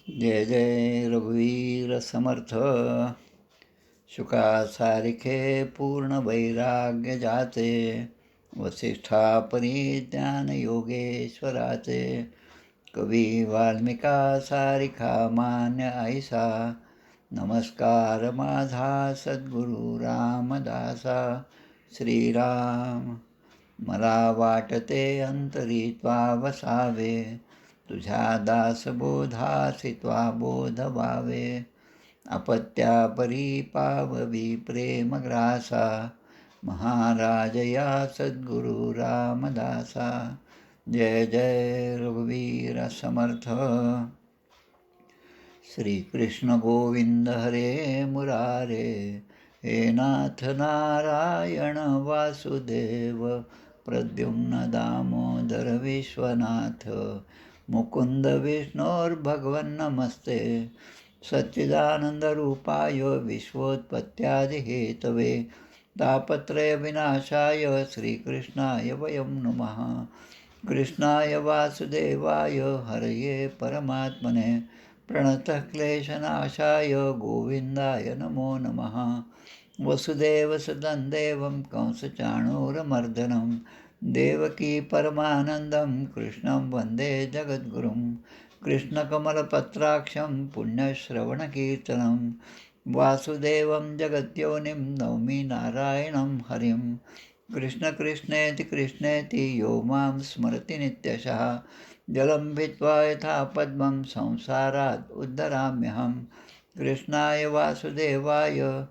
जय जय रघुवीर समर्थ. शुकासारिखे पूर्ण वैराग्य जाचे, वसिष्ठा परिज्ञान योगेश्वराचे. कवी वाल्मिका सारिखा मान्य ऐसा, नमस्कार माझा सद्गुरु रामदासा. श्रीराम मला वाटते अंतरी त्वा वसावे, तुझ्या दासबोधासी त्वा बोध व्हावे. अपत्यापरी पाववी प्रेमग्रासा, महाराज या सद्गुरु रामदासा. जय जय रघुवीर समर्थ. श्रीकृष्ण गोविंद हरे मुरारे, हे नाथ नारायण वासुदेव. प्रद्युम्न दामोदर विश्वनाथ, मुकुंद विष्णोर्भगवन्नमस्ते. सच्चिदानन्दरूपाय विश्वोत्पत्त्यादिहेतवे, तापत्रयविनाशाय श्रीकृष्णाय वयं नमः. कृष्णाय वासुदेवाय हरये परमात्मने, प्रणतः क्लेशनाशाय गोविन्दाय नमो नमः. वसुदेवसुतं देवं कंसचाणूरमर्दनं, देवकी परमानन्दं कृष्णं वन्दे जगद्गुरुं. कृष्णकमलपत्राक्षं पुण्यश्रवणकीर्तनं, वासुदेवं जगद्योनिं नौमि नारायणं हरिं. कृष्णकृष्णेति कृष्णेति यो मां स्मरति नित्यशः, जलं भित्त्वा यथा पद्मं संसारात् उद्धराम्यहं. कृष्णाय वासुदेवाय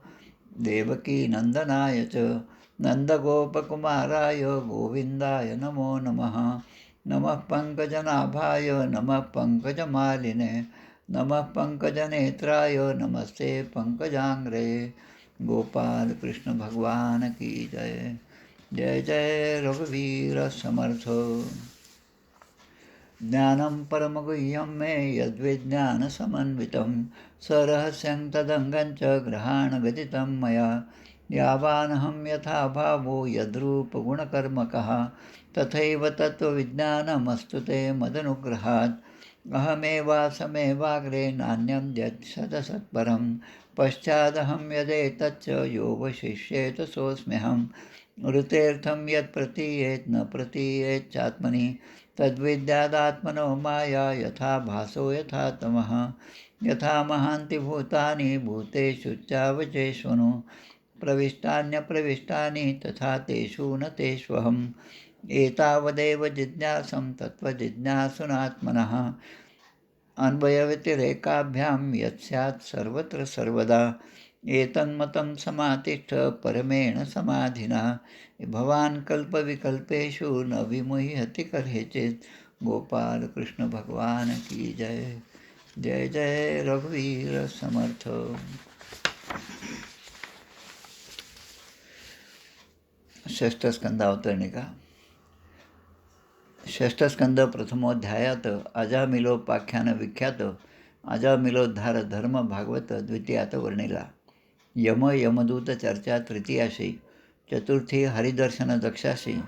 देवकीनन्दनाय च, नन्दगोपकुमाराय गोविन्दाय नमो नमः. नमः पङ्कजनाभाय नमः पङ्कजमालिने, नमः पङ्कजनेत्राय नमस्ते पङ्कजाङ्ग्रे. गोपाल कृष्ण भगवान की जय. जय जय रघुवीर समर्थ. ज्ञानं परमगुह्यं मे यद्विज्ञानसमन्वितं, सरहस्यं तदङ्गं च ग्रहाणगदितं मया. यावानहं यथा भावो यद्रूपगुणकर्मकः, तथैव तत्त्वविज्ञानमस्तु ते मदनुग्रहात्. अहमेवासमेवाग्रे नान्यं यत्सदसत्परं, पश्चादहं यदेतच्च यो वशिष्येत सोऽस्म्यहम्. ऋतेऽर्थं यत् प्रतीयेत् न प्रतीयेच्चात्मनि, तद्विद्यादात्मनो माया यथा भासो यथा तमः. यथा महान्ति भूतानि भूतेषु चावचेष्वनु, प्रविष्टान्यप्रविष्टानि तथा तेषु न तेष्वहम्. एतावदेव जिज्ञासं तत्त्वजिज्ञासुनात्मनः, अन्वयव्यतिरेकाभ्यां यत् सर्वत्र सर्वदा. एतन्मतं समातिष्ठ परमेण समाधिना, भवान् कल्पविकल्पेषु न विमुह्यति कदाचित्. गोपाल कृष्ण भगवान की जय. जय जय रघुवीर समर्थ. षष्ठस्कंद अवतरणिका. षष्ठस्कंद प्रथमोध्यायात अजामिलोपाख्यान विख्यात अजामिलोद्धार धर्म भागवत द्वितीयात वर्णिला. यम यमदूत चर्चा तृतीयाशी, चतुर्थी हरिदर्शन दक्षाशी,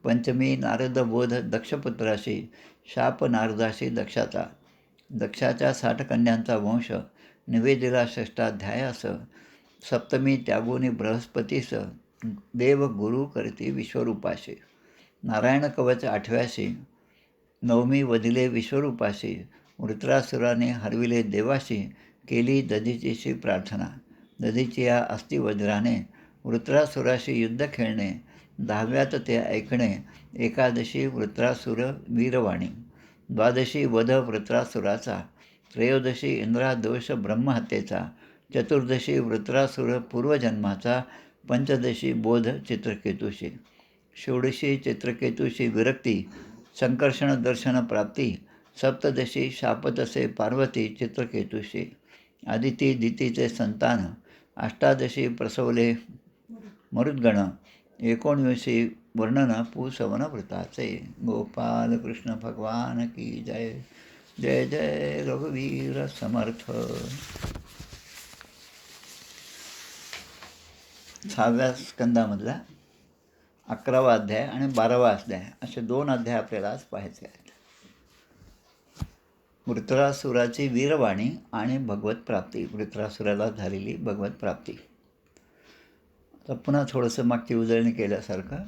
पंचमी नारदबोध दक्षपुत्राशी, शाप नारदाशी दक्षाचा. दक्षाच्या 60 कन्यांचा वंश निवेदिला षष्ठाध्यायास. सप्तमी त्यागोनी बृहस्पतीस, देव गुरु करती विश्वरूपाशी. नारायण कवच 8व्याशी, नवमी वदिले विश्वरूपाशी. वृत्रासुराने हरविले देवाशी, केली दधीचीशी प्रार्थना. दधीची या अस्थिवज्राने वृत्रासुराशी युद्ध खेळणे. 10व्यात ते ऐकणे. एकादशी वृत्रासुर वीरवाणी. द्वादशी वध वृत्रासुराचा. त्रयोदशी इंद्रादोष ब्रह्महत्येचा. चतुर्दशी वृत्रासुर पूर्वजन्माचा. पंचदशी बोध चित्रकेतुशी. षोडशी चित्रकेतुशी विरक्ती, संकर्षण दर्शन प्राप्ती. सप्तदशी शापतसे पार्वती चित्रकेतुशी. आदिती दितीचे संतान. अष्टादशी प्रसवले मरुद्गण. 19वी वर्णन पूसवन व्रताचे. गोपाल कृष्ण भगवान की जय. जय जय रघुवीर समर्थ. 6व्या स्कंदामधला 11वा अध्याय आणि 12वा अध्याय असे 2 अध्याय आपल्याला आज पाहायचे आहेत. वृत्रासुराची वीरवाणी आणि भगवत प्राप्ती, वृत्रासुराला झालेली भगवत प्राप्ती. आता पुन्हा थोडंसं मागची उजळणी केल्यासारखं.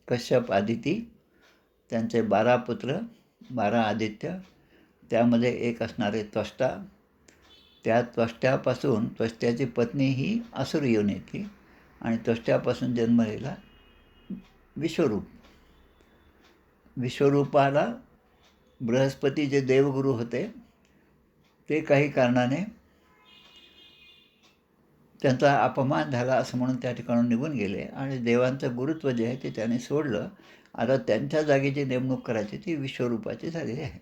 कश्यप आदिती, त्यांचे 12 पुत्र, 12 आदित्य, त्यामध्ये एक असणारे त्वष्टा, त्या त्वष्ट्यापासून त्वष्ट्याची पत्नी ही असुर योनीतली आणि त्वष्ट्यापासून जन्मलेला विश्वरूप. विश्वरूपाला बृहस्पती जे देवगुरू होते ते काही कारणाने त्यांचा अपमान झाला असं म्हणून त्या ठिकाणून निघून गेले आणि देवांचं गुरुत्व जे आहे ते त्याने सोडलं. आता त्यांच्या जागी जी नेमणूक करायची ती विश्वरूपाची झालेली आहे.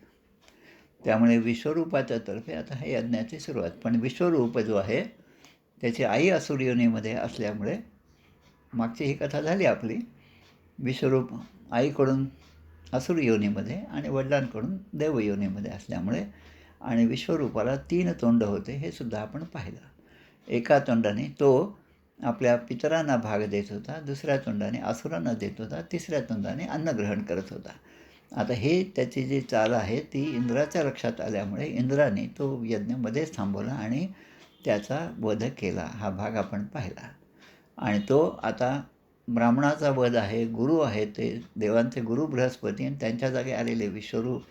त्यामुळे विश्वरूपाच्या तर्फे आता हे यज्ञाची सुरुवात. पण विश्वरूप जो आहे त्याची आई असुर योनीमध्ये असल्यामुळे मागची ही कथा झाली आपली. विश्वरूप आईकडून असुर योनीमध्ये आणि वडिलांकडून देव योनीमध्ये असल्यामुळे आणि विश्वरूपाला 3 तोंड होते हे सुद्धा आपण पाहिलं. एका तोंडाने तो आपल्या पितरांना भाग देत होता, दुसऱ्या तोंडाने असुरांना देत होता, तिसऱ्या तोंडाने अन्न ग्रहण करत होता. आता हे त्याची जी चाल आहे ती इंद्राच्या लक्षात आल्यामुळे इंद्राने तो यज्ञमध्येच थांबवला आणि त्याचा वध केला. हा भाग आपण पाहिला. आणि तो आता ब्राह्मणाचा वध आहे, गुरु आहे, ते देवांचे गुरु बृहस्पती आणि त्यांच्या जागी आलेले विश्वरूप,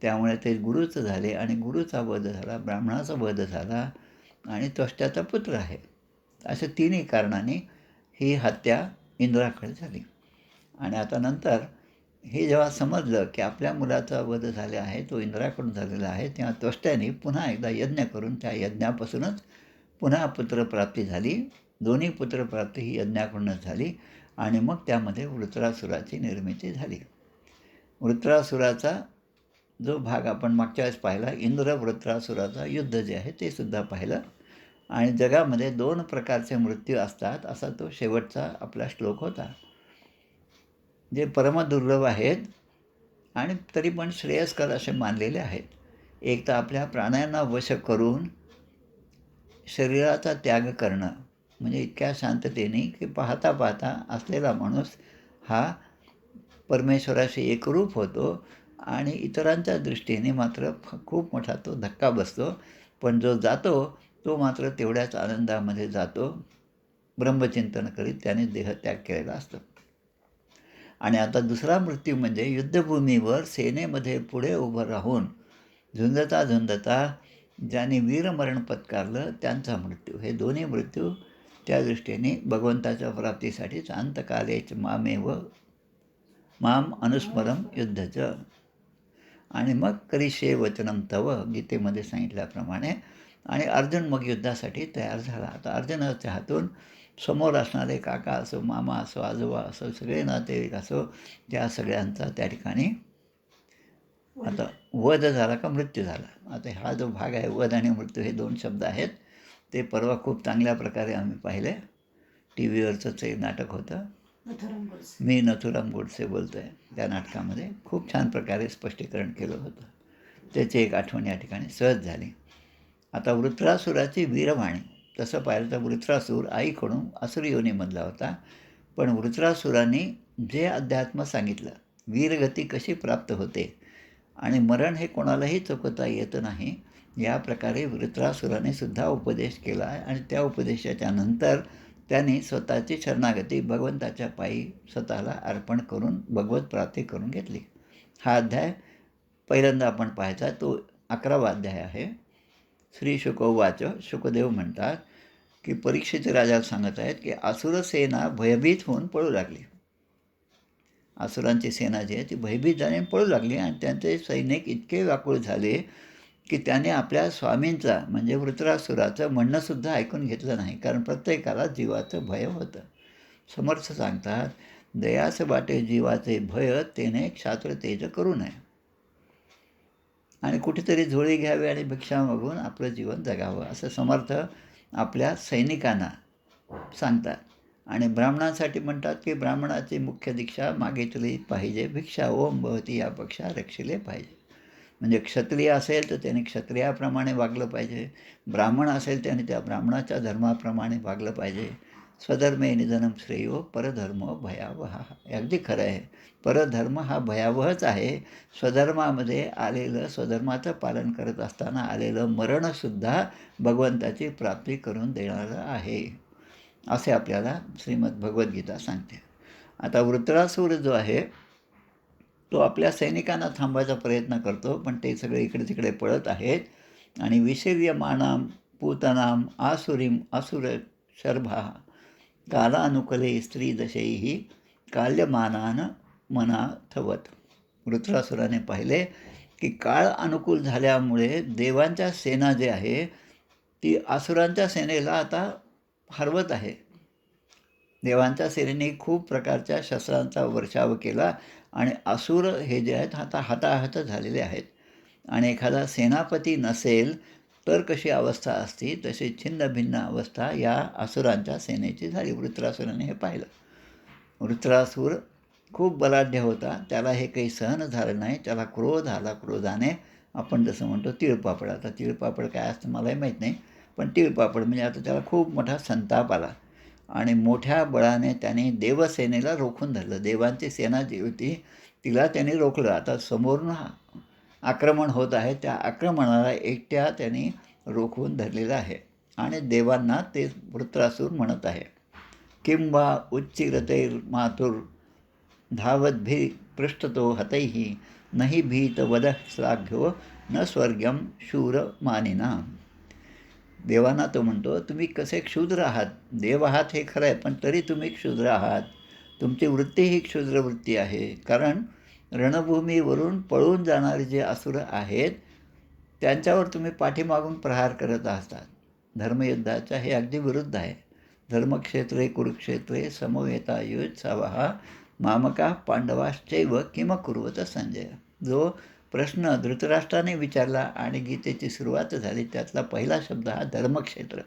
त्यामुळे ते गुरुच झाले आणि गुरुचा वध झाला, ब्राह्मणाचा वध झाला आणि त्वष्ट्याचा पुत्र आहे. अशा 3ही कारणाने ही हत्या इंद्राकडे झाली. आणि आता नंतर हे जेव्हा समजलं की आपल्या मुलाचा वध झाला आहे, तो इंद्राकडून झालेला आहे, तेव्हा त्वष्ट्याने पुन्हा एकदा यज्ञ करून त्या यज्ञापासूनच पुन्हा पुत्रप्राप्ती झाली. दोन्ही पुत्रप्राप्ती ही यज्ञाकडूनच झाली आणि मग त्यामध्ये वृत्रासुराची निर्मिती झाली. वृत्रासुराचा जो भाग आपण मागच्या वेळेस पाहिला, इंद्र वृत्रासुराचा युद्ध जे आहे ते सुद्धा पाहिलं. आणि जगामध्ये 2 प्रकारचे मृत्यू असतात असा तो शेवटचा आपला श्लोक होता, जे परमदुर्लभ आहेत आणि तरी पण श्रेयस्कर असे मानलेले आहेत. एक तर आपल्या प्राणांना वश करून शरीराचा त्याग करणं, म्हणजे इतक्या शांततेने की पाहता पाहता असलेला माणूस हा परमेश्वराशी एकरूप होतो आणि इतरांच्या दृष्टीने मात्र खूप मोठा तो धक्का बसतो. पण जो जातो तो मात्र तेवढ्याच आनंदामध्ये जातो, ब्रह्मचिंतन करीत त्याने देहत्याग केलेला असतो. आणि आता दुसरा मृत्यू म्हणजे युद्धभूमीवर सेनेमध्ये पुढे उभं राहून झुंजता झुंजता ज्याने वीरमरण पत्कारलं त्यांचा मृत्यू. हे दोन्ही मृत्यू त्या दृष्टीने भगवंताच्या प्राप्तीसाठीच अंतकालेच माम अनुस्मरम युद्धचं आणि मग करिष्ये वचनम तव गीतेमध्ये सांगितल्याप्रमाणे. आणि अर्जुन मग युद्धासाठी तयार झाला. आता अर्जुनाच्या हातून समोर असणारे काका असो, मामा असो, आजोबा असो, सगळे नातेवाईक असो, त्या सगळ्यांचा त्या ठिकाणी आता वध झाला का मृत्यू झाला. आता हा जो भाग आहे, वध आणि मृत्यू हे 2 शब्द आहेत, ते परवा खूप चांगल्या प्रकारे आम्ही पाहिले. टी व्हीवरचंच एक नाटक होतं, मी नथुराम गोडसे बोलतो आहे, त्या नाटकामध्ये खूप छान प्रकारे स्पष्टीकरण केलं होतं. त्याची एक आठवण या ठिकाणी सहज झाली. आता वृत्रासुराची वीरवाणी, तसं पाहिलं तर वृत्रासूर आईकडून असुर योनीमधला होता. पण वृत्रासुराने जे अध्यात्म सांगितलं, वीरगती कशी प्राप्त होते आणि मरण हे कोणालाही चुकवता येत नाही, या प्रकारे वृत्रासुराने सुद्धा उपदेश केला आहे. आणि त्या उपदेशाच्या नंतर त्यांनी स्वतःची शरणागती भगवंताच्या पायी स्वतःला अर्पण करून भगवत प्राप्ती करून घेतली. हा अध्याय पहिल्यांदा आपण पाहायचा, तो 11वा अध्याय आहे. श्री शुकोवाच, शुकदेव म्हणतात की परीक्षित राजाला सांगत आहेत की असुर सेना भयभीत होऊन पळू लागली. असुरांची सेना जी आहे ती भयभीत झाली पळू लागली आणि त्यांचे सैनिक इतके व्याकुळ झाले की त्याने आपल्या स्वामींचा म्हणजे वृत्रासुराचं म्हणणंसुद्धा ऐकून घेतलं नाही, कारण प्रत्येकाला जीवाचं भय होतं. समर्थ सांगतात, दयास वाटे जीवाचे भय तेने क्षात्र तेज करू नये. आणि कुठेतरी झोळी घ्यावी आणि भिक्षा मागून आपलं जीवन जगावं असं समर्थ आपल्या सैनिकांना सांगतात. आणि ब्राह्मणांसाठी म्हणतात की ब्राह्मणाची मुख्य दीक्षा मागितली पाहिजे, भिक्षा ओम भवती यापेक्षा रक्षिले पाहिजे. म्हणजे क्षत्रिय असेल तर त्याने क्षत्रियाप्रमाणे वागलं पाहिजे, ब्राह्मण असेल त्याने त्या ब्राह्मणाच्या धर्माप्रमाणे वागलं पाहिजे. स्वधर्मे निधनम श्रेयो परधर्म भयावह. अगदी खरं आहे. परधर्म हा भयावहच आहे. स्वधर्मामध्ये आलेलं, स्वधर्माचं पालन करत असताना आलेलं मरणसुद्धा भगवंताची प्राप्ती करून देणारं आहे, असे आपल्याला श्रीमद भगवद्गीता सांगते. आता वृत्रासुर जो आहे तो आपल्या सैनिकांना थांबवायचा प्रयत्न करतो, पण ते सगळे इकडे तिकडे पळत आहेत आणि विशीर्यमाणां पूतनां आसुरीं असुरशर्भा कालानुकले स्त्रीदशैः काल्यमानान मनाथवत. वृत्रासुराने पाहिले की काळ अनुकूल झाल्यामुळे देवांच्या सेना जे आहे ती असुरांच्या सेनेला आता हरवत आहे. देवांच्या सेनेने खूप प्रकारच्या शस्त्रांचा वर्षाव केला आणि असुर हे जे आहेत आता हताहत झालेले आहेत. आणि एखादा सेनापती नसेल तर कशी अवस्था असती, तशी छिन्नभिन्न अवस्था या असुरांच्या सेनेची झाली. वृत्रासुराने हे पाहिलं. वृत्रासुर खूप बलाढ्य होता. त्याला हे काही सहन झालं नाही. त्याला क्रोध आला. क्रोधाने आपण जसं म्हणतो तिळपापड. आता तिळपापड काय असतं मलाही माहीत नाही, पण तिळपापड म्हणजे आता त्याला खूप मोठा संताप आला आणि मोठ्या बळाने त्याने देवसेनेला रोखून धरलं. देवांची सेना जी होती तिला त्याने रोखलं. आता समोरून आक्रमण होत आहे, त्या आक्रमणाला एकट्या त्यांनी रोखून धरलेलं आहे आणि देवांना ते वृत्रासुर म्हणत आहे, किंवा उच्चिरतैर्मातुर धावद्भि पृष्ठतो हतैः नहि भीत वदः श्लाघ्यो न स्वर्गम शूर मानिना. देवांना तो म्हणतो, तुम्ही कसे क्षुद्र आहात. देव आहात हे खरं आहे, पण तरी तुम्ही क्षुद्र आहात. तुमची वृत्ती ही क्षुद्र वृत्ती आहे. कारण रणभूमीवरून पळून जाणारे जे असुर आहेत त्यांच्यावर तुम्ही पाठीमागून प्रहार करत असतात. धर्मयुद्धाच्या हे अगदी विरुद्ध आहे. धर्मक्षेत्रे कुरुक्षेत्रे समवेतायुत्सवः मामका पांडवाश्चैव किम कुर्वत संजय. जो प्रश्न धृतराष्ट्राने विचारला आणि गीतेची सुरुवात झाली त्यातला पहिला शब्द हा धर्मक्षेत्र.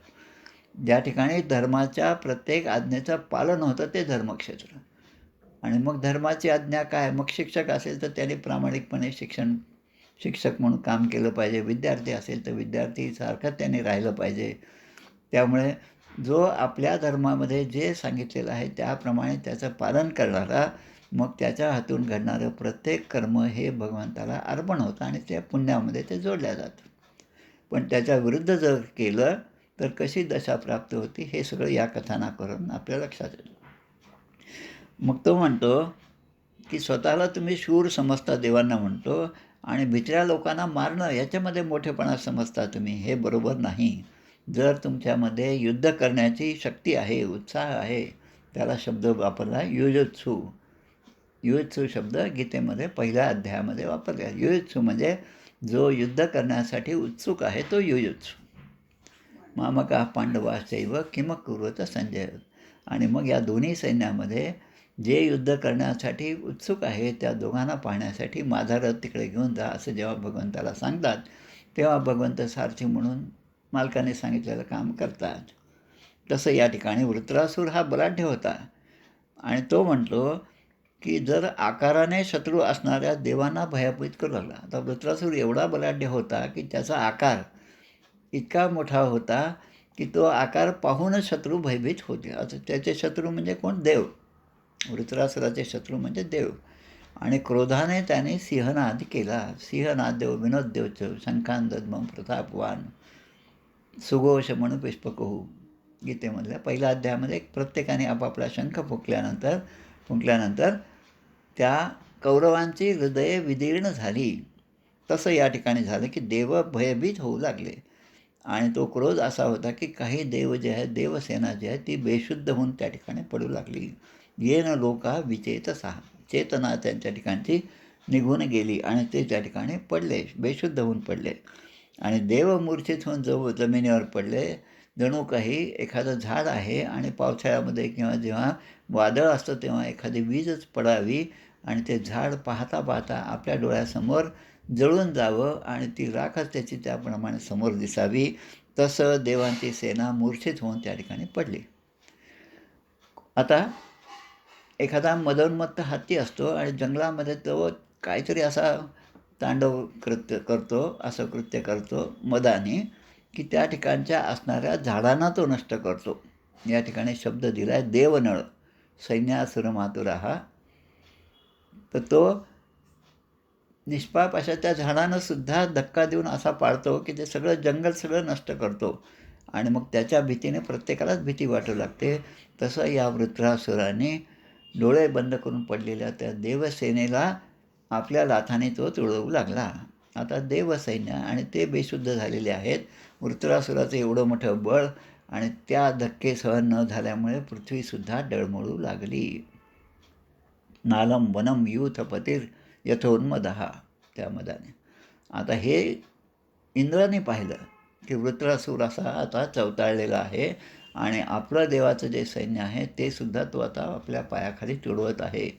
ज्या ठिकाणी धर्माच्या प्रत्येक आज्ञेचं पालन होतं ते धर्मक्षेत्र. आणि मग धर्माची आज्ञा काय? मग शिक्षक असेल तर त्याने प्रामाणिकपणे शिक्षक म्हणून काम केलं पाहिजे. विद्यार्थी असेल तर विद्यार्थीसारखं त्याने राहिलं पाहिजे. त्यामुळे जो आपल्या धर्मामध्ये जे सांगितलेलं आहे त्याप्रमाणे त्याचं पालन करणारा, मग त्याच्या हातून घडणारं प्रत्येक कर्म हे भगवंताला अर्पण होतं आणि त्या पुण्यामध्ये ते जोडल्या जातं. पण त्याच्या विरुद्ध जर केलं तर कशी दशा प्राप्त होती हे सगळं या कथानकावरून आपल्या लक्षात येतं. मग तो म्हणतो की स्वतःला तुम्ही शूर समजता, देवांना म्हणतो, आणि भित्र्या लोकांना मारणं याच्यामध्ये मोठेपणा समजता तुम्ही. हे बरोबर नाही. जर तुमच्यामध्ये युद्ध करण्याची शक्ती आहे, उत्साह आहे, त्याला शब्द वापरला युजुत्सु. युजुत्सु शब्द गीतेमध्ये पहिल्या अध्यायामध्ये वापरला. युजुत्सु म्हणजे जो युद्ध करण्यासाठी उत्सुक आहे तो युजुत्सु. मामका पांडवाश्चैव किम कुर्वत संजय. आणि मग या दोन्ही सैन्यामध्ये जे युद्ध करण्यासाठी उत्सुक आहे त्या दोघांना पाहण्यासाठी माझा रथ तिकडे घेऊन जा असं जेव्हा भगवंताला सांगतात तेव्हा भगवंत सारथी म्हणून मालकाने सांगितलेलं काम करतात. तसं या ठिकाणी वृत्रासुर हा बलाढ्य होता आणि तो म्हणतो की जर आकाराने शत्रू असणाऱ्या देवांना भयभीत करू लागला. आता वृत्रासुर एवढा बलाढ्य होता की त्याचा आकार इतका मोठा होता की तो आकार पाहूनच शत्रू भयभीत होते. आता त्याचे शत्रू म्हणजे कोण? देव. वृत्रासुराचे शत्रू म्हणजे देव. आणि क्रोधाने त्याने सिंहनाद केला. सिंहनाद देव विनोद देवच शंखान दद्मं प्रतापवान सुघोष म्हणू पुष्पकहू. गीतेमधल्या पहिल्या अध्यायामध्ये प्रत्येकाने आपापला शंख फुंकल्यानंतर त्या कौरवांची हृदये विदीर्ण झाली. तसं या ठिकाणी झालं की देव भयभीत होऊ लागले आणि तो क्रोध असा होता की काही देव जे आहेत, देवसेना जी आहे ती बेशुद्ध होऊन त्या ठिकाणी पडू लागली. येन लोका विचेतसा. चेतना त्यांच्या ठिकाणची निघून गेली आणि ते त्या ठिकाणी पडले, बेशुद्ध होऊन पडले. आणि देव मूर्छित होऊन जमिनीवर पडले, जणू काही एखादं झाड आहे आणि पावसाळ्यामध्ये किंवा जेव्हा वादळ असतं तेव्हा एखादी वीजच पडावी आणि ते झाड पाहता पाहता आपल्या डोळ्यासमोर जळून जावं आणि ती राखच त्याची त्याप्रमाणे समोर दिसावी. तसं देवांची सेना मूर्छित होऊन त्या ठिकाणी पडली. आता एखादा मदोन्मत्त हत्ती असतो आणि जंगलामध्ये तो काहीतरी असा तांडव असं कृत्य करतो मदाने की त्या ठिकाणच्या असणाऱ्या झाडांना तो नष्ट करतो. या ठिकाणी शब्द दिला आहे देवनळ सैन्यासुर मातुराहा. तर तो निष्पाप अशा त्या झाडानं सुद्धा धक्का देऊन असा पाळतो की ते सगळं जंगल सगळं नष्ट करतो आणि मग त्याच्या भीतीने प्रत्येकालाच भीती वाटू लागते. तसं या वृत्रासुराने डोळे बंद करून पडलेल्या त्या देवसेनेला आपल्या लाथाने तो तुडवू लागला. आता देवसैन्य आणि ते बेशुद्ध झालेले आहेत. वृत्रासुराचं एवढं मोठं बळ आणि त्या धक्के सहन न झाल्यामुळे पृथ्वीसुद्धा डळमळू लागली. नालम वनम यूथपतीर यथोन्मदहा त्या मदाने. आता हे इंद्राने पाहिलं की वृत्रासूर असा आता चवताळलेला आहे आणि आपलं देवाचं जे सैन्य आहे ते सुद्धा तो आता आपल्या पायाखाली तुडवत आहे.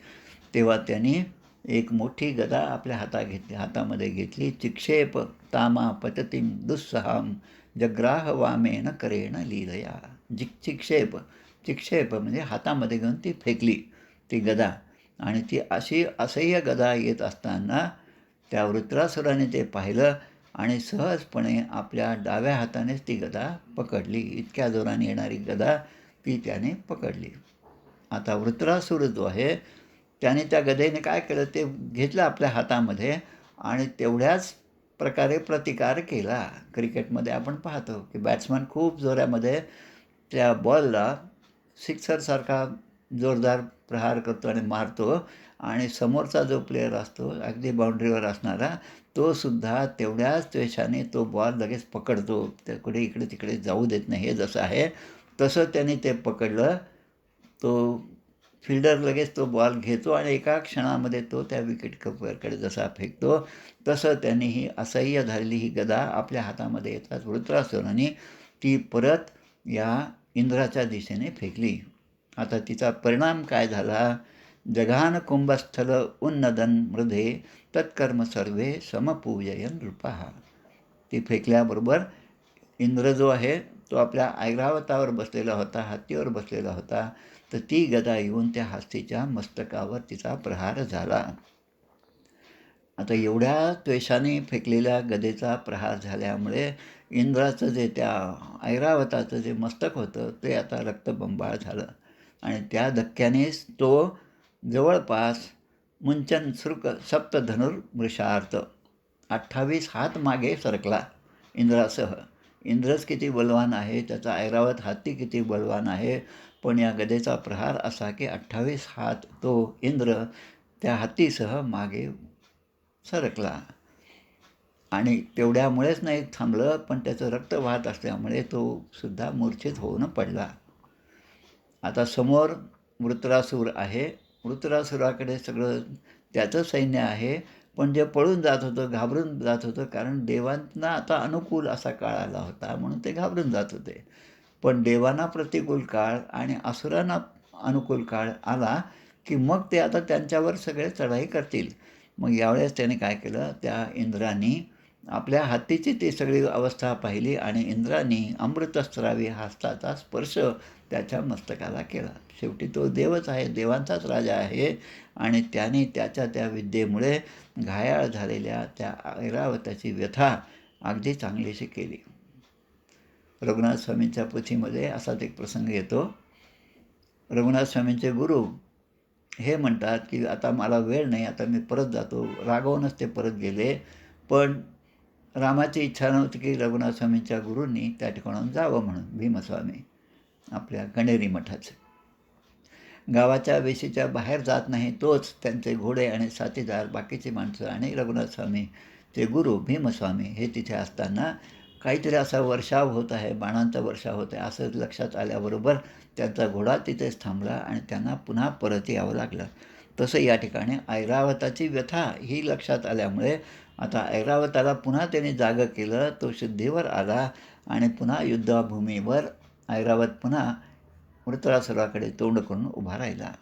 तेव्हा त्यांनी एक मोठी गदा आपल्या हातामध्ये घेतली. चिक्षेप तामा पततीम दुस्सहाम जग्राह वामेन करेण लीलया. चिक्षेप चिक्षेप म्हणजे हातामध्ये घेऊन ती फेकली ती गदा आणि ती अशी असह्य गदा येत असताना त्या वृत्रासुराने ते पाहिलं आणि सहजपणे आपल्या डाव्या हातानेच ती गदा पकडली. इतक्या जोराने येणारी गदा ती त्याने पकडली. आता वृत्रासुर जो आहे त्याने त्या गदेने काय केलं ते घेतलं आपल्या हातामध्ये आणि तेवढ्याच प्रकारे प्रतिकार केला. क्रिकेटमध्ये आपण पाहतो की बॅट्समन खूप जोरामध्ये त्या बॉलला सिक्सरसारखा जोरदार प्रहार करतो आणि मारतो आणि समोरचा जो प्लेयर असतो अगदी बाउंड्रीवर असणारा तो सुद्धा तेवढ्याच द्वेषाने तो बॉल लगेच पकडतो. त्या कुठे इकडे तिकडे जाऊ देत नाही. हे जसं आहे तसं त्याने ते पकडलं. तो फिल्डर लगेच तो बॉल घेतो आणि एका क्षणामध्ये तो त्या विकेट कीपरकडे जसा फेकतो तसं त्यांनी ही असह्य झालेली ही गदा आपल्या हातामध्ये येतात वृत्रासुराने ती परत या इंद्राच्या दिशेने फेकली. आता तिचा परिणाम काय झाला? जघान कुंभस्थल उन्नदन मृधे तत्कर्म सर्वे समपूजयन नृपहा. ती फेकल्याबरोबर इंद्र जो आहे तो आपल्या ऐरावतावर बसलेला होता, हत्तीवर बसलेला होता. तर ती गदा येऊन त्या हत्तीच्या मस्तकावर तिचा प्रहार झाला. आता एवढ्या द्वेषाने फेकलेल्या गदेचा प्रहार झाल्यामुळे इंद्राचं जे त्या ऐरावताचं जे मस्तक होतं ते आता रक्तबंबाळ झालं आणि त्या धक्क्यानेच तो जवळपास मुंचन श्रुक सप्तधनुर्मृषार्थ 28 हात मागे सरकला इंद्रासह. इंद्रच किती बलवान आहे, त्याचा ऐरावत हत्ती किती बलवान आहे, पण या गदेचा प्रहार असा की 28 हात तो इंद्र त्या हत्तीसह मागे सरकला आणि तेवढ्यामुळेच नाही थांबलं पण त्याचं रक्त वाहत असल्यामुळे तो सुद्धा मूर्छित होऊन पडला. आता समोर वृत्रासूर आहे. वृत्रासुराकडे सगळं त्याचं सैन्य आहे पण जे पळून जात होतं, घाबरून जात होतं, कारण देवांना आता अनुकूल असा काळ आला होता म्हणून ते घाबरून जात होते. पण देवांना प्रतिकूल काळ आणि असुरांना अनुकूल काळ आला की मग ते आता त्यांच्यावर सगळे चढाई करतील. मग यावेळेस त्याने काय केलं, त्या इंद्राने आपल्या हत्तीची ती सगळी अवस्था पाहिली आणि इंद्राने अमृतस्रावी हस्ताचा स्पर्श त्याच्या मस्तकाला केला. शेवटी तो देवच आहे, देवांचाच राजा आहे आणि त्याने त्याच्या त्या विद्येमुळे घायाळ झालेल्या त्या ऐरावताची व्यथा अगदी चांगलीशी केली. रघुनाथ स्वामींच्या पोथीमध्ये असाच एक प्रसंग येतो. रघुनाथ स्वामींचे गुरु हे म्हणतात की आता मला वेळ नाही, आता मी परत जातो. रागवूनच ते परत गेले. पण रामाची इच्छा नव्हती की रघुनाथ स्वामींच्या गुरूंनी त्या ठिकाणाहून जावं म्हणून. भीमस्वामी आपल्या गणेरी मठाचे गावाच्या वेशीच्या बाहेर जात नाही. तोच त्यांचे घोडे आणि साथीदार बाकीची माणसं आणि रघुनाथ स्वामीचे गुरु भीमस्वामी हे तिथे असताना काहीतरी असा वर्षाव होत आहे, बाणांचा वर्षाव होत आहे असं लक्षात आल्याबरोबर त्यांचा घोडा तिथेच थांबला आणि त्यांना पुन्हा परत यावं लागलं. तसं या ठिकाणी ऐरावताची व्यथा ही लक्षात आल्यामुळे आता ऐरावताला पुन्हा त्याने जागं केलं. तो शुद्धीवर आला आणि पुन्हा युद्धभूमीवर ऐरावत पुन्हा वृत्रासुराकडे तोंड करून उभा राहिला.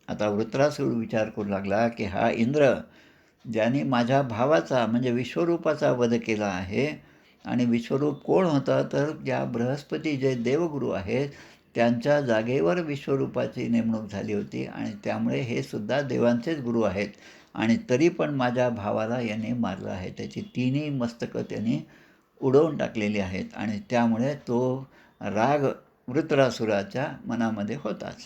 आता वृत्रासुर विचार करू लागला की हा इंद्र ज्याने माझ्या भावाचा म्हणजे विश्वरूपाचा वध केला आहे आणि विश्वरूप कोण होता तर ज्या बृहस्पती जे देवगुरू आहेत त्यांच्या जागेवर विश्वरूपाची नेमणूक झाली होती आणि त्यामुळे हे सुद्धा देवांचेच गुरु आहेत आणि तरी पण माझ्या भावाला याने मारलं आहे. त्याची तिन्ही मस्तकं त्यांनी उडवून टाकलेली आहेत आणि त्यामुळे तो राग वृत्रासुराच्या मनामध्ये होताच.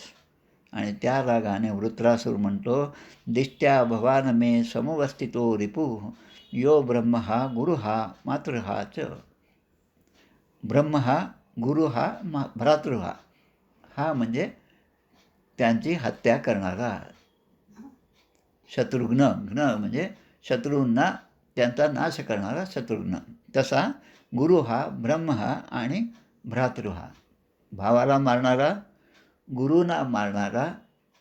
आणि त्या रागाने वृत्रासूर म्हणतो, दिष्ट्या भवान मे समवस्थितो रिपुः यो ब्रह्म हा गुरु हा मातृ हा च. ब्रह्म हा गुरु हा भ्रातृ हा म्हणजे त्यांची हत्या करणारा. शत्रुघ्न, घ्न म्हणजे शत्रूंना त्यांचा नाश करणारा शत्रुघ्न. तसा गुरु हा ब्रह्म हा आणि भ्रातृ हा. भावाला मारणारा, गुरुना मारणारा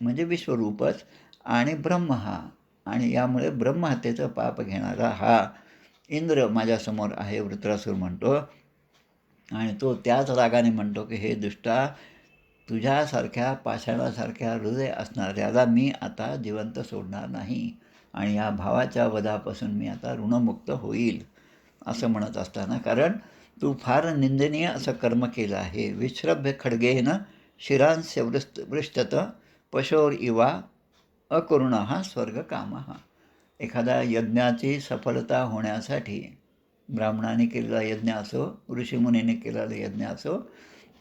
म्हणजे विश्वरूपच, आणि ब्रह्म हा, आणि यामुळे ब्रह्महत्येचं पाप घेणारा हा इंद्र माझ्यासमोर आहे, वृत्रासूर म्हणतो. आणि तो त्याच रागाने म्हणतो की हे दुष्टा, तुझ्यासारख्या पाषाणासारख्या हृदय असणाऱ्याला मी आता जिवंत सोडणार नाही, आणि या भावाच्या वधापासून मी आता ऋणमुक्त होईल, असं म्हणत असताना, कारण तू फार निंदनीय असं कर्म केलं आहे. विश्रभ्य खड्गेन शिरांस्य वृष्टत पशोर इवा अकरुणः स्वर्गकामः. एखाद्या यज्ञाची सफलता होण्यासाठी, ब्राह्मणाने केलेला यज्ञ असो, ऋषीमुनीने केलेला यज्ञ असो,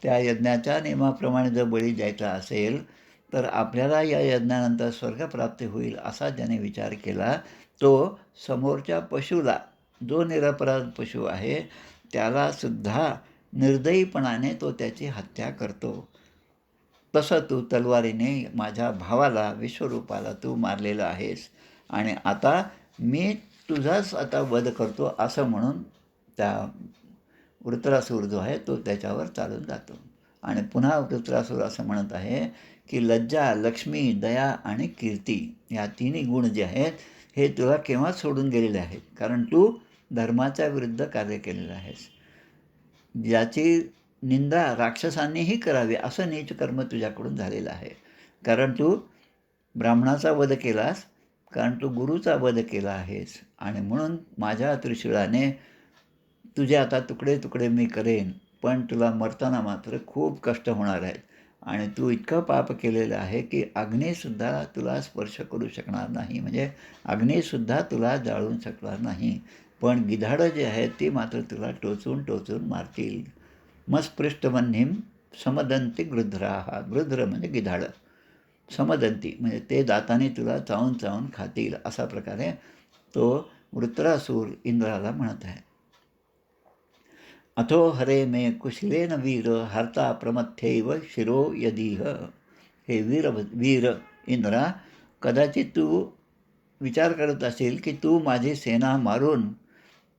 त्या यज्ञाच्या नियमाप्रमाणे जर बळी द्यायचा असेल तर आपल्याला या यज्ञानंतर स्वर्गप्राप्ती होईल असा ज्याने विचार केला, तो समोरच्या पशुला, जो निरपराध पशु आहे त्यालासुद्धा निर्दयीपणाने तो त्याची हत्या करतो. तसं तू तलवारीने माझ्या भावाला, विश्वरूपाला तू मारलेलं आहेस, आणि आता मी तुझाच आता वध करतो, असं म्हणून त्या वृत्रासूर जो आहे तो त्याच्यावर चालून जातो. आणि पुन्हा वृत्रासूर असं म्हणत आहे की लज्जा, लक्ष्मी, दया आणि कीर्ती या तिन्ही गुण जे आहेत हे तुला केव्हाच सोडून गेलेले आहेत, कारण तू धर्माच्या विरुद्ध कार्य केलेलं आहेस. ज्याची निंदा राक्षसांनीही करावी असं नीच कर्म तुझ्याकडून झालेलं आहे, कारण तू ब्राह्मणाचा वध केलास, कारण तू गुरुचा वध केला आहेस, आणि म्हणून माझ्या त्रिशूळाने तुझे आता तुकडे तुकडे मी करेन, पण तुला मरताना मात्र खूप कष्ट होणार आहेत. आणि तू इतकं पाप केलेलं आहे की अग्नीसुद्धा तुला स्पर्श करू शकणार नाही, म्हणजे अग्नीसुद्धा तुला जाळून शकणार नाही, पण गिधाडं जे आहेत ती मात्र तुला टोचून टोचून मारतील. मस्पृष्टवह्निं समदंती गृध्राः. गृध्र म्हणजे गिधाडं, समदंती म्हणजे ते दाताने तुला चावून चावून खातील, असा प्रकारे तो वृत्रासूर इंद्राला म्हणत आहे. अथो हरे मे कुशलेन वीर हर्ता प्रमथ्यैव शिरो यदीह. हे वीर इंद्रा, कदाचित तू विचार करत असेल की तू माझी सेना मारून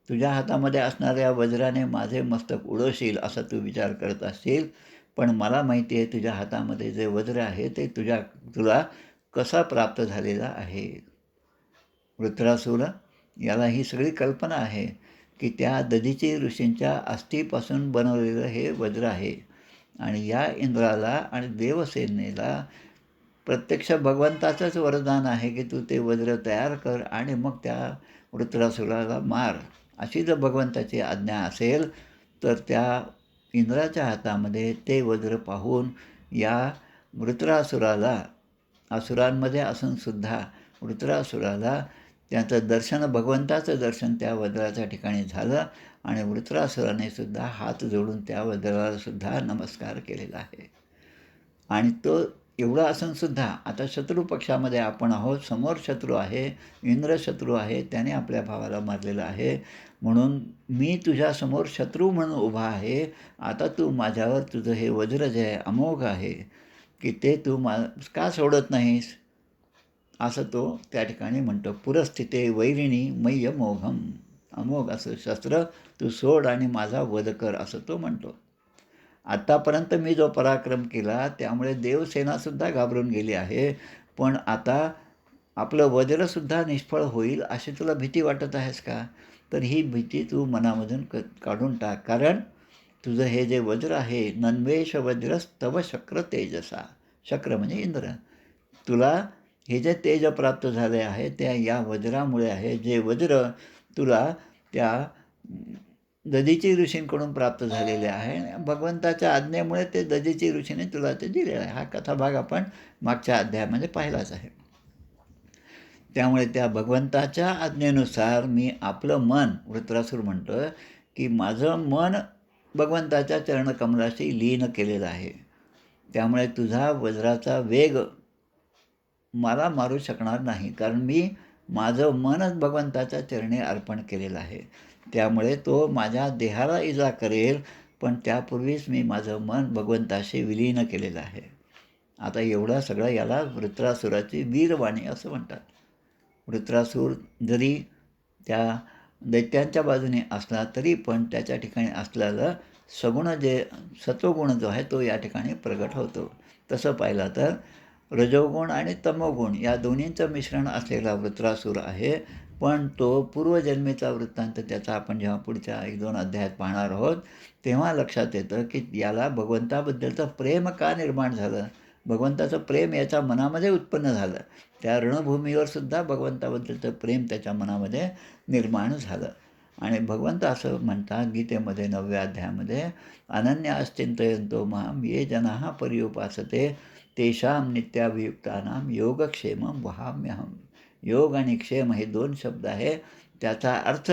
तुझ्या हातामध्ये असणाऱ्या वज्राने माझे मस्तक उडवशील, असा तू विचार करत असशील, पण मला माहिती आहे तुझ्या हातामध्ये जे वज्र आहे ते तुला कसा प्राप्त झालेला आहे. वृत्रासूर याला ही सगळी कल्पना आहे की त्या दधीची ऋषींच्या अस्थीपासून बनवलेलं हे वज्र आहे, आणि या इंद्राला आणि देवसेनेला प्रत्यक्ष भगवंताचंच वरदान आहे की तू ते वज्र तयार कर आणि मग त्या वृत्रासुराला मार. अशी जर भगवंताची आज्ञा असेल तर त्या इंद्राच्या हातामध्ये ते वज्र पाहून या वृत्रासुराला, असुरांमध्ये असूनसुद्धा वृत्रासुराला त्याचं दर्शन, भगवंताचं दर्शन त्या वज्राच्या ठिकाणी झालं, आणि वृत्रासुराने सुद्धा हात जोडून त्या वज्राला सुद्धा नमस्कार केलेला आहे. आणि तो एवढा असूनसुद्धा आता शत्रू पक्षामध्ये आपण आहोत, समोर शत्रू आहे, इंद्र शत्रू आहे, त्याने आपल्या भावाला मारलेलं आहे, म्हणून मी तुझ्यासमोर शत्रू म्हणून उभा आहे. आता तू माझ्यावर तुझं हे वज्र जे आहे अमोघ आहे की ते तू का सोडत नाहीस, असं तो त्या ठिकाणी म्हणतो. पुरस्थिते वैरिणी मय्य मोघम. अमोघ असं शस्त्र तू सोड आणि माझा वध कर, असं तो म्हणतो. आत्तापर्यंत मी जो पराक्रम केला त्यामुळे देवसेनासुद्धा घाबरून गेली आहे, पण आता आपलं वज्रसुद्धा निष्फळ होईल अशी तुला भीती वाटत आहेस का? तर ही भीती तू मनामधून काढून टाक, कारण तुझं हे जे वज्र आहे, नन्वेष वज्रस्तव शक्र तेजसा. शक्र म्हणजे इंद्र. तुला हे जे तेज प्राप्त झाले आहे त्या या वज्रामुळे आहे, जे वज्र तुला त्या दधीची ऋषींकडून प्राप्त झालेले आहे. भगवंताच्या आज्ञेमुळे ते दधीची ऋषीने तुला ते दिलेलं आहे. हा कथाभाग आपण मागच्या अध्यायामध्ये पाहिलाच आहे. त्यामुळे त्या भगवंताच्या आज्ञेनुसार मी आपलं मन, वृत्रासूर म्हणतो की माझं मन भगवंताच्या चरणकमलाशी लीन केलेला आहे. त्यामुळे तुझा वज्राचा वेग मला मारू शकणार नाही, कारण मी माझं मनच भगवंताच्या चरणी अर्पण केलेलं आहे. त्यामुळे तो माझ्या देहाला इजा करेल, पण त्यापूर्वीच मी माझं मन भगवंताशी विलीन केलेलं आहे. आता एवढं सगळं याला वृत्रासुराची वीरवाणी असं म्हणतात. वृत्रासूर जरी त्या दैत्यांच्या बाजूने असला तरी पण त्याच्या ठिकाणी असलेलं सगुण जे सत्वगुण जो आहे तो या ठिकाणी प्रगट होतो. तसं पाहिलं तर रजोगुण आणि तमोगुण या दोन्हींचं मिश्रण असलेला वृत्रासूर आहे. पण तो पूर्वजन्मीचा वृत्तांत त्याचा आपण जेव्हा पुढच्या 1-2 अध्यायात पाहणार आहोत तेव्हा लक्षात येतं की याला भगवंताबद्दलचं प्रेम का निर्माण झालं. भगवंताचं प्रेम याच्या मनामध्ये उत्पन्न झालं. त्या रणभूमीवर सुद्धा भगवंताबद्दलचं प्रेम त्याच्या मनामध्ये निर्माण झालं. आणि भगवंत असं म्हणतात गीतेमध्ये 9व्या अध्यायामध्ये, अनन्याश्चिंतयन्तो मां ये जनाः पर्युपासते तेषां नित्याभियुक्तानां योगक्षेमं वहाम्यहम. योग आणि क्षेम हे 2 शब्द आहे. त्याचा अर्थ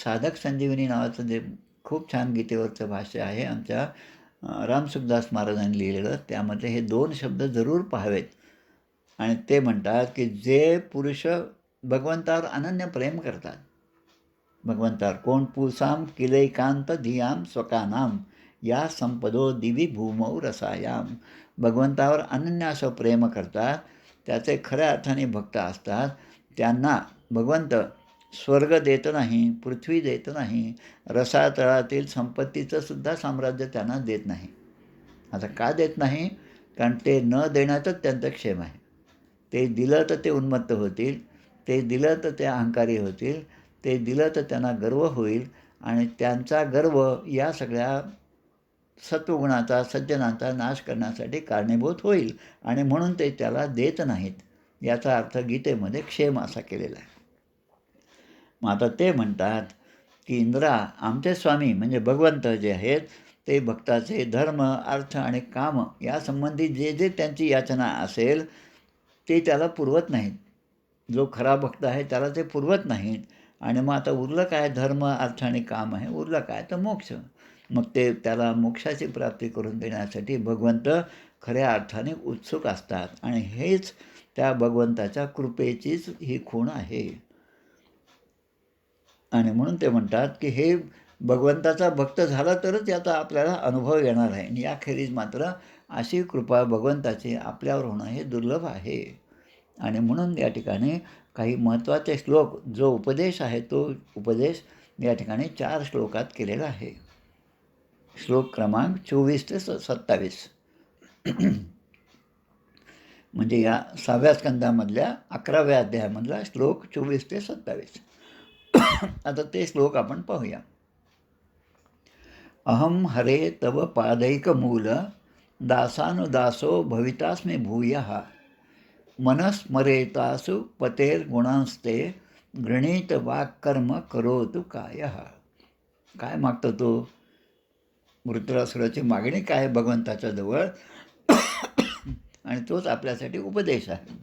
साधक संजीवनी नावाचं जे खूप छान गीतेवरचं भाष्य आहे आमच्या रामसुखदास महाराजांनी लिहिलेलं, त्यामध्ये हे 2 शब्द जरूर पाहावेत. आणि ते म्हणतात की जे पुरुष भगवंतावर अनन्य प्रेम करतात, भगवंतावर कोण, पुसाम किलैकांत धियाम स्वकानाम या संपदो दिवी भूमौ रसायाम. भगवंतावर अनन्य असं प्रेम करतात, त्याचे खऱ्या अर्थाने भक्त असतात. त्यांना भगवंत स्वर्ग देत नाही, पृथ्वी देत नाही, रसातळातील संपत्तीचं सुद्धा साम्राज्य त्यांना देत नाही. आता का देत नाही? कारण ते न देण्यातच त्यांचं क्षेम आहे. ते दिलं तर ते उन्मत्त होतील, ते दिलं तर ते अहंकारी होतील, ते दिलं तर त्यांना गर्व होईल आणि त्यांचा गर्व या सगळ्या सत्वगुणाचा सज्जनांचा नाश करण्यासाठी कारणीभूत होईल आणि म्हणून ते त्याला देत नाहीत. याचा अर्थ गीतेमध्ये क्षेम असा केलेला आहे. मग आता ते म्हणतात की इंद्रा, आमचे स्वामी म्हणजे भगवंत जे आहेत ते भक्ताचे धर्म अर्थ आणि काम यासंबंधी जे जे त्यांची याचना असेल ते त्याला पुरवत नाहीत. जो खरा भक्त आहे त्याला ते पुरवत नाहीत. आणि मग आता उरलं काय? धर्म अर्थ आणि काम आहे, उरलं काय? तर मोक्ष. मग ते त्याला मोक्षाची प्राप्ती करून देण्यासाठी भगवंत खऱ्या अर्थाने उत्सुक असतात. आणि हेच त्या भगवंताच्या कृपेचीच ही खूण आहे. आणि म्हणून ते म्हणतात की हे भगवंताचा भक्त झाला तरच याचा आपल्याला अनुभव येणार आहे. आणि याखेरीज मात्र अशी कृपा भगवंताची आपल्यावर होणं हे दुर्लभ आहे. आणि म्हणून या ठिकाणी काही महत्त्वाचे श्लोक, जो उपदेश आहे तो उपदेश या ठिकाणी 4 श्लोकात केलेला आहे. श्लोक क्रमांक 24 ते 27 म्हणजे या 6व्या स्कंदामधल्या 11व्या अध्यायामधला श्लोक 24 ते 27. आता ते श्लोक आपण पाहूया. अहम हरे तव पादैकमूल दासानुदासो भवितास्मे भूयः मनस्मरेतासु पतेर्गुणांस्ते गृणीत वाक्कर्म करोतु कायः. काय मागतो तो? वृत्रासुराची मागणी काय आहे भगवंताच्या जवळ? आणि तोच आपल्यासाठी उपदेश आहे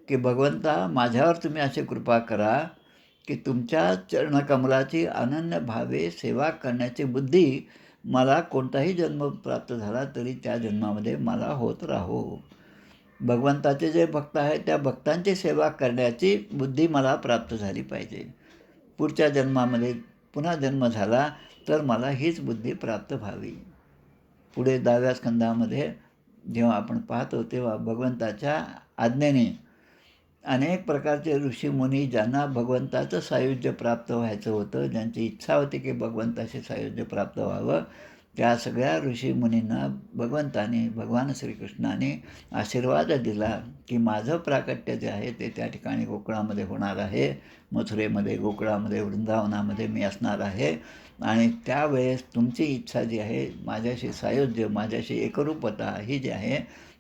की भगवंता, माझ्यावर तुम्ही अशी कृपा करा की तुमच्या चरणकमलाची अनन्य भावे सेवा करण्याची बुद्धी मला कोणताही जन्म प्राप्त झाला तरी त्या जन्मामध्ये मला होत राहो. भगवंताचे जे भक्त आहेत त्या भक्तांची सेवा करण्याची बुद्धी मला प्राप्त झाली पाहिजे. पुढच्या जन्मामध्ये पुन्हा जन्म झाला तर मला हीच बुद्धी प्राप्त व्हावी. पुढे 10व्या स्कंदामध्ये जेव्हा आपण पाहतो तेव्हा भगवंताच्या आज्ञेने अनेक प्रकारचे ऋषीमुनी ज्यांना भगवंताचं सायुज्य प्राप्त व्हायचं होतं, ज्यांची इच्छा होती की भगवंताशी सायुज्य प्राप्त व्हावं, त्या सगळ्या ऋषीमुनींना भगवंताने, भगवान श्रीकृष्णाने आशीर्वाद दिला की माझं प्राकट्य जे आहे ते त्या ठिकाणी गोकुळामध्ये होणार आहे, मथुरेमध्ये, गोकुळामध्ये, वृंदावनामध्ये मी असणार आहे. आणि त्यावेळेस तुमची इच्छा जी आहे माझ्याशी सायुज्य, माझ्याशी एकरूपता ही जी आहे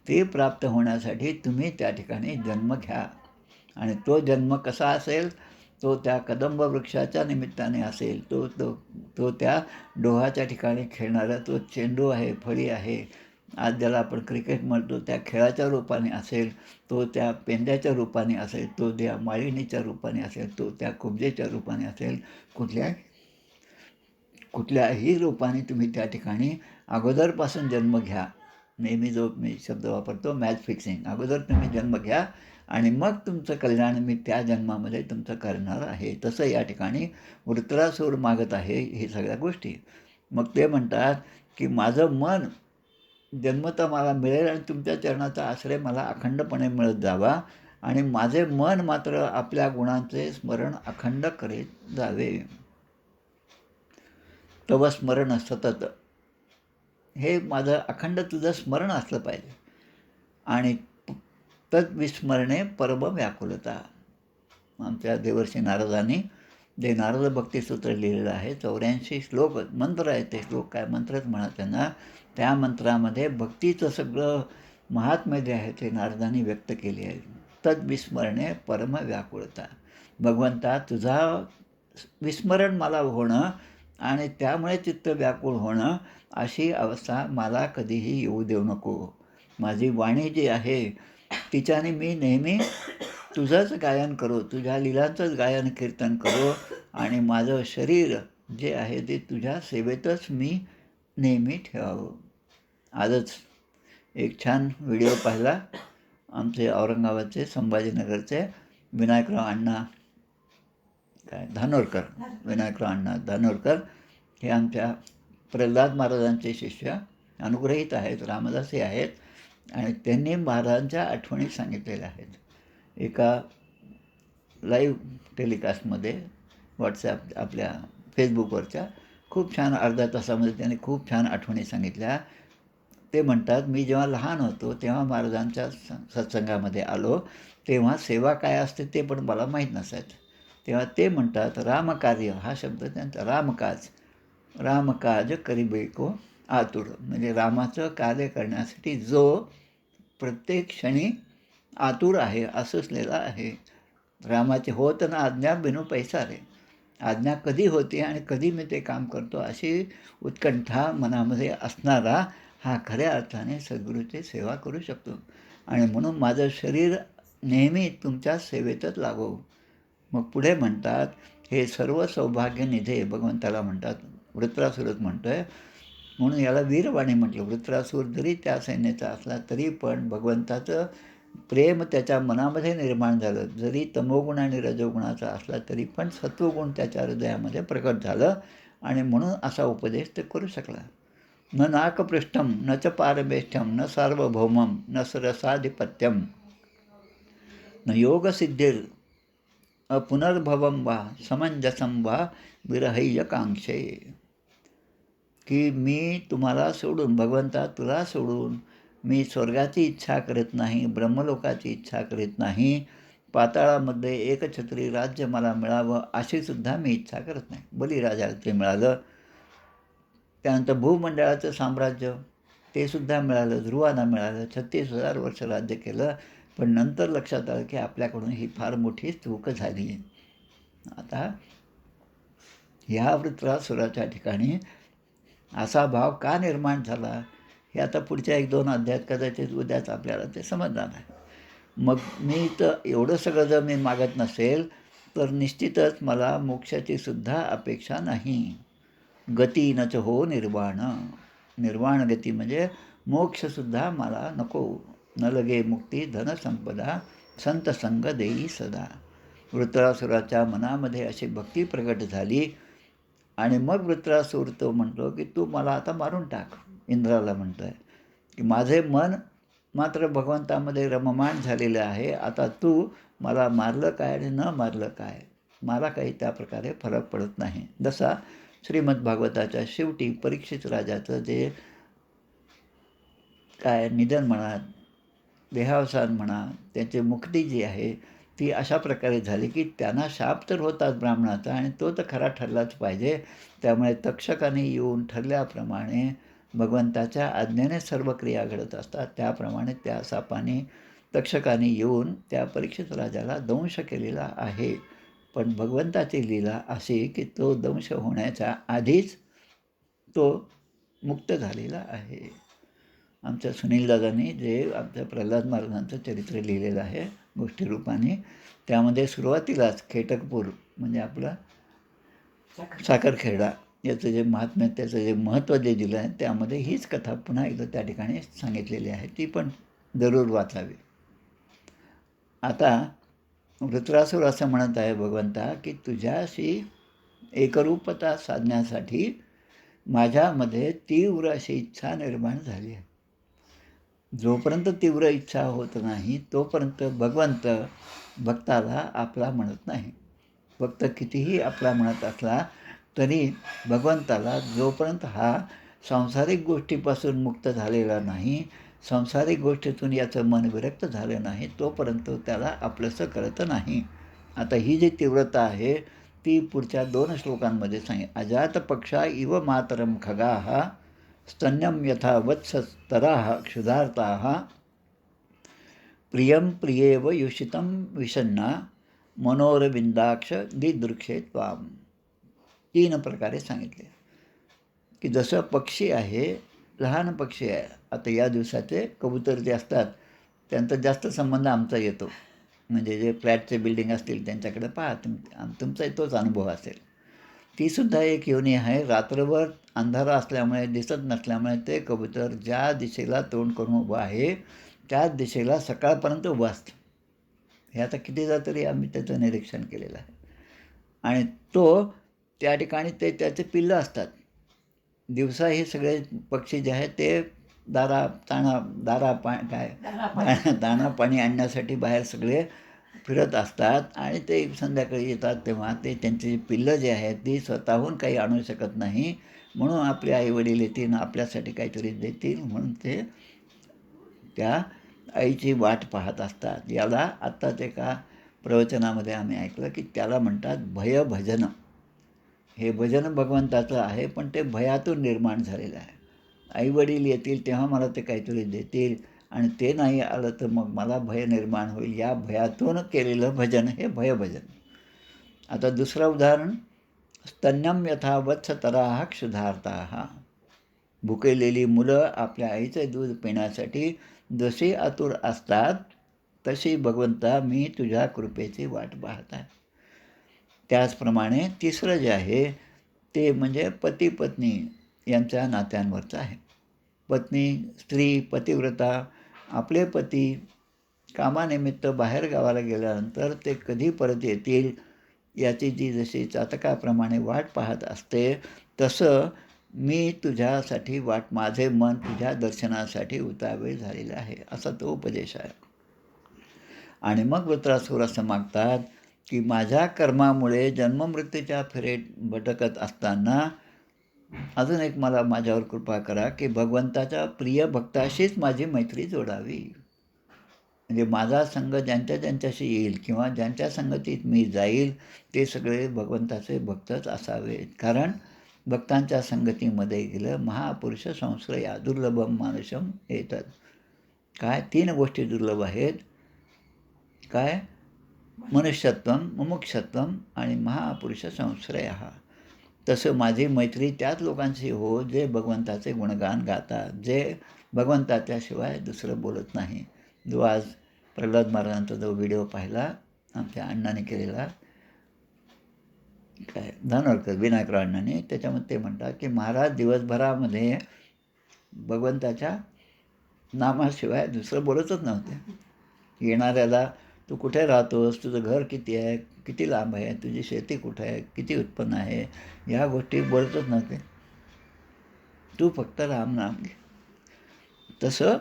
ती प्राप्त होण्यासाठी तुम्ही त्या ठिकाणी जन्म घ्या. आणि तो जन्म कसा असेल? तो त्या कदंब वृक्षाच्या निमित्ताने असेल. तो तो तो त्या डोहाच्या ठिकाणी खेळणारा तो चेंडू आहे, फळी आहे, आज ज्याला आपण क्रिकेट म्हणतो त्या खेळाच्या रूपाने असेल, तो त्या पेंड्याच्या रूपाने असेल, तो त्या माळिणीच्या रूपाने असेल, तो त्या कुबजेच्या रूपाने असेल, कुठल्याही रूपाने तुम्ही त्या ठिकाणी अगोदरपासून जन्म घ्या. नेहमी जो मी शब्द वापरतो मॅच फिक्सिंग. अगोदर तुम्ही जन्म घ्या आणि मग तुमचं कल्याण मी त्या जन्मामध्ये तुमचं करणार आहे. तसं या ठिकाणी वृत्रासूर मागत आहे हे सगळ्या गोष्टी. मग ते म्हणतात की माझं मन जन्मतः मला मिळेल आणि तुमच्या चरणाचा आश्रय मला अखंडपणे मिळत जावा आणि माझे मन मात्र आपल्या गुणांचे स्मरण अखंड करीत जावे. तव स्मरण सतत, हे माझं अखंड तुझं स्मरण असलं पाहिजे. आणि तद्विस्मरणे परम व्याकुलता. आमच्या देवर्षी नारदांनी जे नारद भक्तिसूत्र लिहिलेलं आहे, 84 श्लोक मंत्र आहे. ते श्लोक काय मंत्रच म्हणा त्यांना. त्या मंत्रामध्ये भक्तीचं सगळं महात्म्य जे आहे ते नारदांनी व्यक्त केले आहे. तद्विस्मरणे परम व्याकुळता. भगवंता तुझा विस्मरण मला होणं आणि त्यामुळे चित्त व्याकुळ होणं, अशी अवस्था मला कधीही येऊ देऊ नको. माझी वाणी जी आहे तिच्याने मी नेहमी तुझंच गायन करू, तुझ्या लीलांचंच गायन कीर्तन करू आणि माझं शरीर जे आहे ते तुझ्या सेवेतच मी नेहमी ठेवावं. आजच एक छान व्हिडिओ पाहिला. आमचे औरंगाबादचे संभाजीनगरचे विनायकराव अण्णा धानोरकर, विनायकराव अण्णा धानोरकर हे आमच्या प्रल्हाद महाराजांचे शिष्य अनुग्रहित आहेत, रामदासी आहेत. आणि त्यांनी महाराजांच्या आठवणी सांगितलेल्या आहेत. एका लाईव्ह टेलिकास्टमध्ये व्हॉट्सॲप आपल्या फेसबुकवरच्या खूप छान अर्ध्या तासामध्ये त्यांनी खूप छान आठवणी सांगितल्या. ते म्हणतात, मी जेव्हा लहान होतो तेव्हा महाराजांच्या सत्संगामध्ये आलो, तेव्हा सेवा काय असते ते पण मला माहीत नसायचं. तेव्हा ते म्हणतात, रामकार्य हा शब्द त्यांचा, रामकाज, रामकाज करिबेको आतुर, म्हणजे रामाचं कार्य करण्यासाठी जो प्रत्येक क्षणी आतुर आहे, असलेला आहे. रामाचे होत ना आज्ञा बिनु पैसा रे. आज्ञा कधी होते आणि कधी मी ते काम करतो अशी उत्कंठा मनामध्ये असणारा हा खऱ्या अर्थाने सद्गुरूची सेवा करू शकतो. आणि म्हणून माझं शरीर नेहमी तुमच्या सेवेतच लागावं. मग पुढे म्हणतात, हे सर्व सौभाग्य निधे भगवंताला म्हणतात, वृत्रासुरच म्हणतो आहे. म्हणून याला वीरवाणी म्हटलं. वृत्रासूर जरी त्या सैन्याचा असला तरी पण भगवंताचं प्रेम त्याच्या मनामध्ये निर्माण झालं. जरी तमोगुण आणि रजोगुणाचा असला तरी पण सत्वगुण त्याच्या हृदयामध्ये प्रकट झालं आणि म्हणून असा उपदेश ते करू शकला. न नाकपृष्ठम न च पारमेष्ठ्यम न सार्वभौमम न सरसाधिपत्यम न योगसिद्धिर पुनर्भवम वा समंजसम वा विरहय्यकांक्षे. की मी तुम्हाला सोडून, भगवंता तुला सोडून मी स्वर्गाची इच्छा करत नाही, ब्रह्मलोकाची इच्छा करीत नाही, पाताळामध्ये एकछत्री राज्य मला मिळावं अशीसुद्धा मी इच्छा करत नाही. बलिराजाला ते मिळालं. त्यानंतर भूमंडळाचं साम्राज्य ते सुद्धा मिळालं, ध्रुवांना मिळालं. 36,000 वर्ष राज्य केलं. पण नंतर लक्षात आलं की आपल्याकडून ही फार मोठी चूक झाली. आता ह्या वृत्रासुराच्या ठिकाणी असा भाव का निर्माण झाला हे आता पुढच्या 1-2 अध्यायात कदाचित उद्याच आपल्याला ते समजणार आहे. मग मी तर एवढं सगळं जर मी मागत नसेल तर निश्चितच मला मोक्षाची सुद्धा अपेक्षा नाही. गती नच हो निर्वाण, निर्वाण गती म्हणजे मोक्षसुद्धा मला नको. न लगे मुक्ती धनसंपदा संत संग देई सदा. वृत्रासुराच्या मनामध्ये अशी भक्ती प्रकट झाली आणि मग वृत्रासूर तो म्हणतो की तू मला आता मारून टाक. इंद्राला म्हणतो आहे की माझे मन मात्र भगवंतामध्ये रममाण झालेलं आहे. आता तू मला मारलं काय आणि न मारलं काय, मला काही त्या प्रकारे फरक पडत नाही. जसा श्रीमद्भागवताच्या शेवटी परीक्षित राजाचं जे काय निधन म्हणा, देहावसान म्हणा, त्याची मुक्ती जी आहे ती अशा प्रकारे झाली की त्यांना शाप तर होताच ब्राह्मणाचा आणि तो तर खरा ठरलाच पाहिजे. त्यामुळे तक्षकाने येऊन ठरल्याप्रमाणे भगवंताच्या आज्ञेने सर्व क्रिया घडत असतात. त्याप्रमाणे त्या सापाने तक्षकाने येऊन त्या परीक्षित राजाला दंश केलेला आहे. पण भगवंताची लीला अशी की तो दंश होण्याच्या आधीच तो मुक्त झालेला आहे. आमच्या सुनीलदादांनी जे आमच्या प्रल्हाद महाराजांचं चरित्र लिहिलेलं आहे गोष्टीरूपाने, त्यामध्ये सुरुवातीलाच खेटकपूर म्हणजे आपला साखरखेडा याचं जे महात्म्य, त्याचं जे महत्त्व जे दिलं आहे, त्यामध्ये हीच कथा पुन्हा एकदा त्या ठिकाणी सांगितलेली आहे. ती पण जरूर वाचावी. आता वृत्रासुर असं म्हणत आहे भगवंता, की तुझ्याशी एकरूपता साधण्यासाठी माझ्यामध्ये तीव्र अशी इच्छा निर्माण झाली आहे. जोपर्यंत तीव्र इच्छा होत नाही तोपर्यंत भगवंत भक्ताला आपला म्हणत नाही. भक्त कितीही आपला म्हणत असला तरी भगवंताला जोपर्यंत हा सांसारिक गोष्टीपासून मुक्त झालेला नाही, सांसारिक गोष्टीतून याचं मन विरक्त झालं नाही, तोपर्यंत त्याला आपलंसं करत नाही. आता ही जी तीव्रता आहे ती पुढच्या 2 श्लोकांमध्ये अजात पक्षा इव मातरम खगाः स्तन्यम यथा वत्सस्तराः क्षुधार्ताः प्रियं प्रियेव युषितं विषण्णा मनोरविंदाक्ष दिदृक्षे त्वाम. 3 प्रकारे सांगितले की जसं पक्षी आहे, लहान पक्षी आहे. आता या दिवसाचे कबूतर जे असतात त्यांचा जास्त संबंध आमचा येतो. म्हणजे जे फ्लॅटचे बिल्डिंग असतील त्यांच्याकडे पहा, तुमचा तोच अनुभव असेल. तीसुद्धा एक योनी आहे. रात्रभर अंधारा असल्यामुळे, दिसत नसल्यामुळे ते कबूतर ज्या दिशेला तोंड करून उभं आहे त्याच दिशेला सकाळपर्यंत उभं असतं. हे आता कितीदा तरी आम्ही त्याचं निरीक्षण केलेलं आहे. आणि तो त्या ठिकाणी ते त्याचे पिल्लं असतात. दिवसा हे सगळे पक्षी जे आहेत ते दाणा पाणी आणण्यासाठी बाहेर सगळे फिरत असतात आणि ते संध्याकाळी येतात तेव्हा ते त्यांची पिल्लं जे आहेत ती स्वतःहून काही आणू शकत नाही, म्हणून आपले आईवडील येतील आपल्यासाठी काहीतरी देतील म्हणून ते त्या आईची वाट पाहत असतात. याला आत्ताच एका प्रवचनामध्ये आम्ही ऐकलं की त्याला म्हणतात भयभजन. हे भजन भगवंताचं आहे, पण ते भयातून निर्माण झालेलं आहे. आईवडील येतील तेव्हा मला ते काहीतरी देतील आणि ते नाही आलं तर मग मला भय निर्माण होईल. या भयातून केलेलं भजन हे भयभजन. आता दुसरं उदाहरण, स्तन्यम यथा वत्सतराः क्षुधार्ताः. भुकेलेली मुलं आपल्या आईचं दूध पिण्यासाठी जशी आतुर असतात तशी भगवंता मी तुझ्या कृपेची वाट पाहत आहे. त्याचप्रमाणे तिसरं जे आहे ते म्हणजे पती पत्नी यांच्या नात्यांवरचं आहे. पत्नी, स्त्री, पतिव्रता आपले पती कामानिमित्त बाहेर गावाला गेल्यानंतर ते कधी परत येतील याची जी जशी चातकाप्रमाणे वाट पाहत असते, तसं मी तुझ्यासाठी माझे मन तुझ्या दर्शनासाठी उतावीळ झालेलं आहे, असा तो उपदेश आहे. आणि मग वृत्रासुर असं मागतात की माझ्या कर्मामुळे जन्ममृत्यूच्या फेरीत भटकत असताना अजून एक मला माझ्यावर कृपा करा की भगवंताच्या प्रिय भक्ताशीच माझी मैत्री जोडावी. म्हणजे माझा संग ज्यांच्याशी येईल किंवा ज्यांच्या संगतीत मी जाईल ते सगळे भगवंताचे भक्तच असावेत. कारण भक्तांच्या संगतीमध्ये गेलं महापुरुष संश्रया दुर्लभम मानुषम येतात. काय 3 गोष्टी दुर्लभ आहेत. काय? मनुष्यत्वम, मुमुक्षत्वम आणि महापुरुष संश्रयः. तसं माझी मैत्री त्याच लोकांशी हो जे भगवंताचे गुणगान गातात, जे भगवंताच्याशिवाय दुसरं बोलत नाही. जो आज प्रल्हाद महाराजांचा जो व्हिडिओ पाहिला आमच्या अण्णाने केलेला, काय धानोरकर विनायकराव अण्णाने, त्याच्यामध्ये ते म्हणतात की महाराज दिवसभरामध्ये भगवंताच्या नामाशिवाय दुसरं बोलतच नव्हते. येणाऱ्याला तू कुठे राहतोस, तुझं घर किती आहे, किती लांब आहे, तुझी शेती कुठे आहे, किती उत्पन्न आहे, ह्या गोष्टी बोलतच नव्हते. तू फक्त राम नाम घे. तसं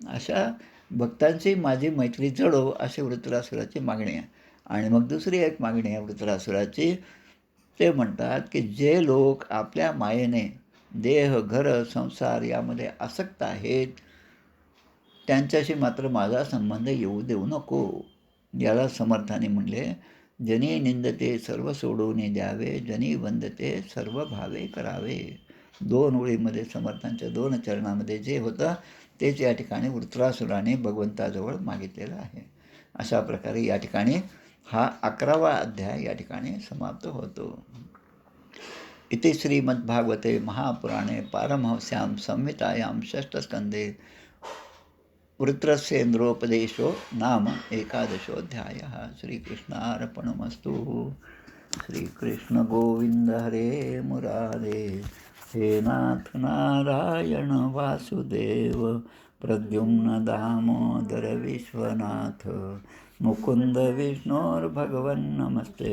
अशा भक्तांची माझी मैत्री जडो अशी वृत्रासुराची मागणी आहे. आणि मग दुसरी एक मागणी आहे वृत्रासुराची. ते म्हणतात की जे लोक आपल्या मायेने देह, घर, संसार यामध्ये आसक्त आहेत त्यांच्याशी मात्र माझा संबंध येऊ देऊ नको. याला समर्थाने म्हणले जनी निंदते सर्व सोडून द्यावे, जनी वंदते सर्व भावे करावे. 2 ओळीमध्ये समर्थांच्या 2 चरणामध्ये जे होतं तेच या ठिकाणी वृत्रासुराने भगवंताजवळ मागितलेलं आहे. अशा प्रकारे या ठिकाणी हा 11वा अध्याय या ठिकाणी समाप्त होतो. इति श्रीमद्भागवते महापुराणे पारमहंस्यां संहितायां षष्ठस्कंदे वृत्रस्येन्द्रोपदेशो नाम 11 श्रीकृष्णार्पणमस्तु. श्रीकृष्ण गोविंद हरे मुरारे, हे नाथ नारायण वासुदेव, प्रद्युम्न दामोदर विश्वनाथ, मुकुंद विष्णोर्भगवन् नमस्ते.